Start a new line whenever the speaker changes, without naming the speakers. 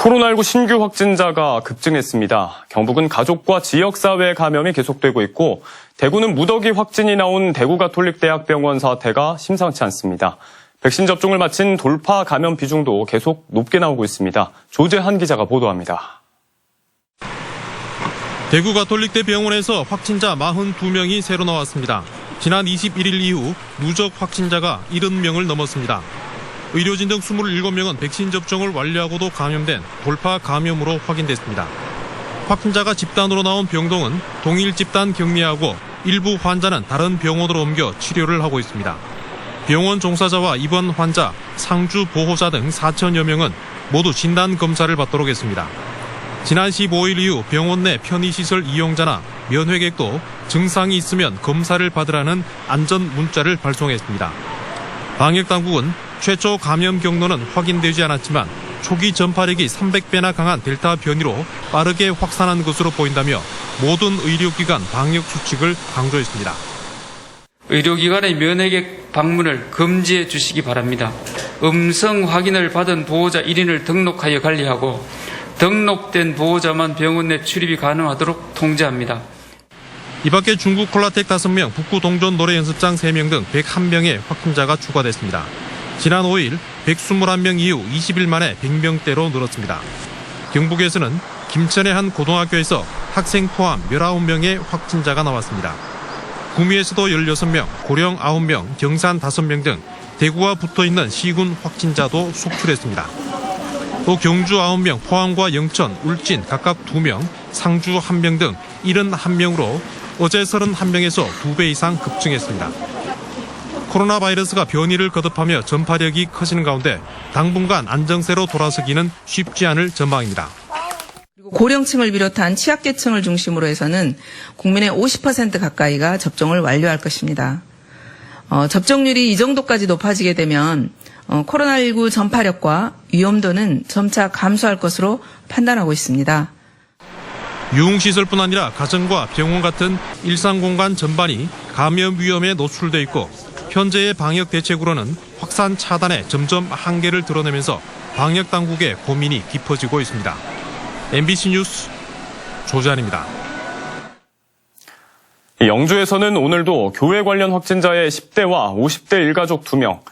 코로나19 신규 확진자가 급증했습니다. 경북은 가족과 지역사회 감염이 계속되고 있고 대구는 무더기 확진이 나온 대구가톨릭대학병원 사태가 심상치 않습니다. 백신 접종을 마친 돌파 감염 비중도 계속 높게 나오고 있습니다. 조재한 기자가 보도합니다.
대구가톨릭대병원에서 확진자 42명이 새로 나왔습니다. 지난 21일 이후 누적 확진자가 70명을 넘었습니다. 의료진 등 27명은 백신 접종을 완료하고도 감염된 돌파 감염으로 확인됐습니다. 확진자가 집단으로 나온 병동은 동일 집단 격리하고 일부 환자는 다른 병원으로 옮겨 치료를 하고 있습니다. 병원 종사자와 입원 환자, 상주 보호자 등 4천여 명은 모두 진단 검사를 받도록 했습니다. 지난 15일 이후 병원 내 편의시설 이용자나 면회객도 증상이 있으면 검사를 받으라는 안전 문자를 발송했습니다. 방역당국은 최초 감염 경로는 확인되지 않았지만 초기 전파력이 300배나 강한 델타 변이로 빠르게 확산한 것으로 보인다며 모든 의료기관 방역 수칙을 강조했습니다.
의료기관의 면회객 방문을 금지해 주시기 바랍니다. 음성 확인을 받은 보호자 1인을 등록하여 관리하고 등록된 보호자만 병원 내 출입이 가능하도록 통제합니다.
이 밖에 중국 콜라텍 5명, 북구 동전 노래연습장 3명 등 101명의 확진자가 추가됐습니다. 지난 5일 121명 이후 20일 만에 100명대로 늘었습니다. 경북에서는 김천의 한 고등학교에서 학생 포함 19명의 확진자가 나왔습니다. 구미에서도 16명, 고령 9명, 경산 5명 등 대구와 붙어있는 시군 확진자도 속출했습니다. 또 경주 9명, 포항과 영천, 울진 각각 2명, 상주 1명 등 71명으로 어제 31명에서 2배 이상 급증했습니다. 코로나 바이러스가 변이를 거듭하며 전파력이 커지는 가운데 당분간 안정세로 돌아서기는 쉽지 않을 전망입니다.
고령층을 비롯한 취약계층을 중심으로 해서는 국민의 50% 가까이가 접종을 완료할 것입니다. 접종률이 이 정도까지 높아지게 되면 코로나19 전파력과 위험도는 점차 감소할 것으로 판단하고 있습니다.
유흥시설뿐 아니라 가정과 병원 같은 일상공간 전반이 감염 위험에 노출돼 있고 현재의 방역 대책으로는 확산 차단에 점점 한계를 드러내면서 방역 당국의 고민이 깊어지고 있습니다. MBC 뉴스 조재한입니다.
영주에서는 오늘도 교회 관련 확진자의 10대와 50대 일가족 2명,